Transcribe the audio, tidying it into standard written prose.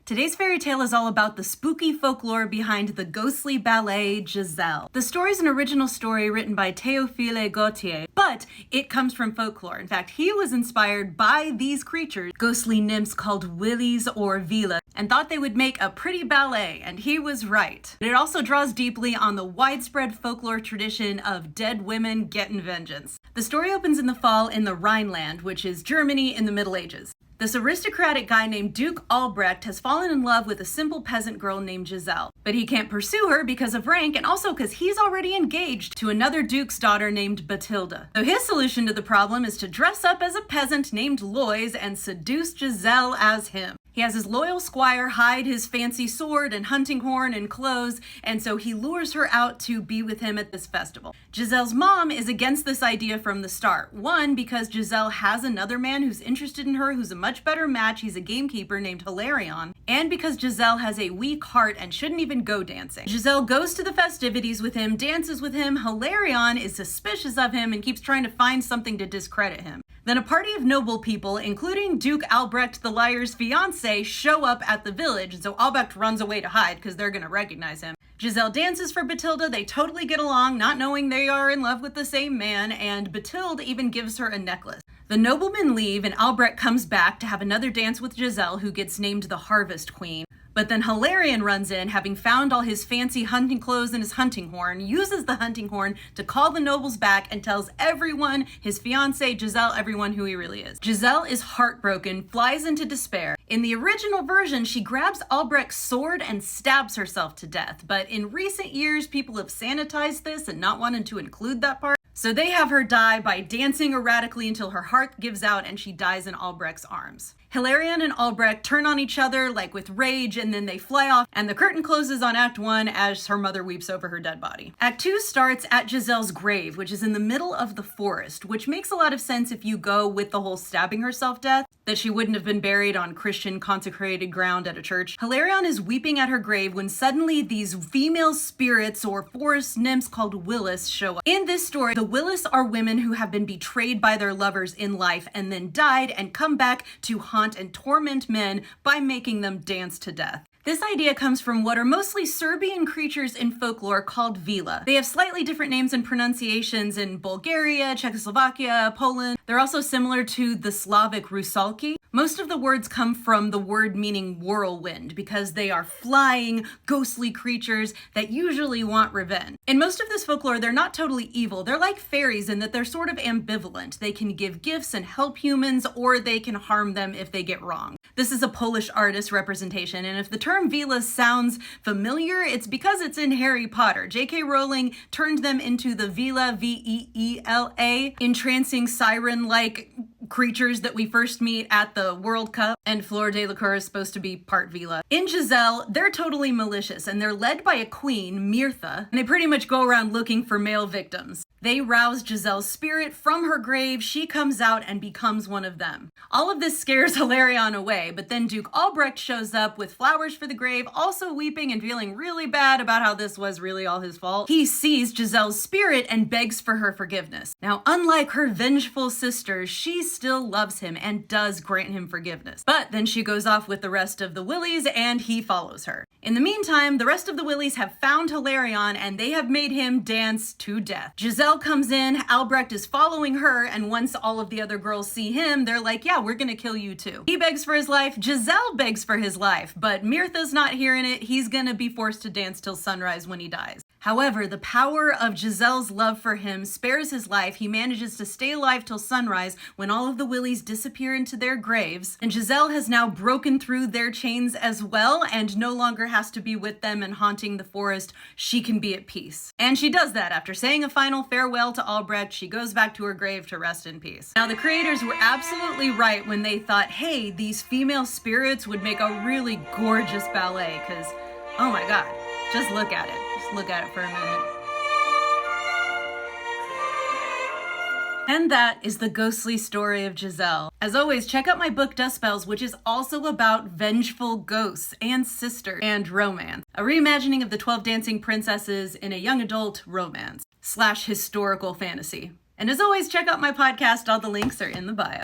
Today's fairy tale is all about the spooky folklore behind the ghostly ballet Giselle. The story is an original story written by Théophile Gautier, but it comes from folklore. In fact, he was inspired by these creatures, ghostly nymphs called willies or vila, and thought they would make a pretty ballet, and he was right. It also draws deeply on the widespread folklore tradition of dead women getting vengeance. The story opens in the fall in the Rhineland, which is Germany in the Middle Ages. This aristocratic guy named Duke Albrecht has fallen in love with a simple peasant girl named Giselle, but he can't pursue her because of rank and also because he's already engaged to another duke's daughter named Bathilda. So his solution to the problem is to dress up as a peasant named Lois and seduce Giselle as him. He has his loyal squire hide his fancy sword and hunting horn and clothes, and so he lures her out to be with him at this festival. Giselle's mom is against this idea from the start. One, because Giselle has another man who's interested in her, who's a much better match. He's a gamekeeper named Hilarion. And because Giselle has a weak heart and shouldn't even go dancing. Giselle goes to the festivities with him, dances with him. Hilarion is suspicious of him and keeps trying to find something to discredit him. Then a party of noble people, including Duke Albrecht the liar's fiancé, show up at the village, and so Albrecht runs away to hide because they're gonna recognize him. Giselle dances for Bathilda, they totally get along, not knowing they are in love with the same man, and Bathilda even gives her a necklace. The noblemen leave, and Albrecht comes back to have another dance with Giselle, who gets named the Harvest Queen. But then Hilarion runs in, having found all his fancy hunting clothes and his hunting horn, uses the hunting horn to call the nobles back and tells everyone, his fiancée Giselle, everyone who he really is. Giselle is heartbroken, flies into despair. In the original version, she grabs Albrecht's sword and stabs herself to death. But in recent years, people have sanitized this and not wanted to include that part. So they have her die by dancing erratically until her heart gives out and she dies in Albrecht's arms. Hilarion and Albrecht turn on each other like with rage, and then they fly off, and the curtain closes on Act 1 as her mother weeps over her dead body. Act 2 starts at Giselle's grave, which is in the middle of the forest, which makes a lot of sense if you go with the whole stabbing herself death, that she wouldn't have been buried on Christian consecrated ground at a church. Hilarion is weeping at her grave when suddenly these female spirits or forest nymphs called Willis show up. In this story, the Willis are women who have been betrayed by their lovers in life and then died and come back to haunt and torment men by making them dance to death. This idea comes from what are mostly Serbian creatures in folklore called vila. They have slightly different names and pronunciations in Bulgaria, Czechoslovakia, Poland. They're also similar to the Slavic rusalki. Most of the words come from the word meaning whirlwind because they are flying, ghostly creatures that usually want revenge. In most of this folklore, they're not totally evil. They're like fairies in that they're sort of ambivalent. They can give gifts and help humans, or they can harm them if they get wrong. This is a Polish artist representation, and if the term vila sounds familiar, it's because it's in Harry Potter. J.K. Rowling turned them into the Vila, V-E-E-L-A, entrancing siren-like creatures that we first meet at the World Cup, and Fleur Delacour is supposed to be part Vila. In Giselle, they're totally malicious, and they're led by a queen, Mirtha, and they pretty much go around looking for male victims. They rouse Giselle's spirit from her grave, she comes out and becomes one of them. All of this scares Hilarion away, but then Duke Albrecht shows up with flowers for the grave, also weeping and feeling really bad about how this was really all his fault. He sees Giselle's spirit and begs for her forgiveness. Now, unlike her vengeful sisters, she still loves him and does grant him forgiveness. But then she goes off with the rest of the Willies and he follows her. In the meantime, the rest of the Willies have found Hilarion and they have made him dance to death. Giselle comes in, Albrecht is following her, and once all of the other girls see him, they're like, yeah, we're gonna kill you too. He begs for his life, Giselle begs for his life, but Mirtha's not hearing it. He's gonna be forced to dance till sunrise when he dies. However, the power of Giselle's love for him spares his life. He manages to stay alive till sunrise when all of the Willies disappear into their graves, and Giselle has now broken through their chains as well and no longer has to be with them and haunting the forest. She can be at peace. And she does that after saying a final farewell to Albrecht. She goes back to her grave to rest in peace. Now, the creators were absolutely right when they thought, hey, these female spirits would make a really gorgeous ballet, because, oh my god, just look at it. Just look at it for a minute. And that is the ghostly story of Giselle. As always, check out my book Dust Spells, which is also about vengeful ghosts and sisters and romance. A reimagining of the 12 Dancing Princesses in a young adult romance / historical fantasy. And as always, check out my podcast. All the links are in the bio.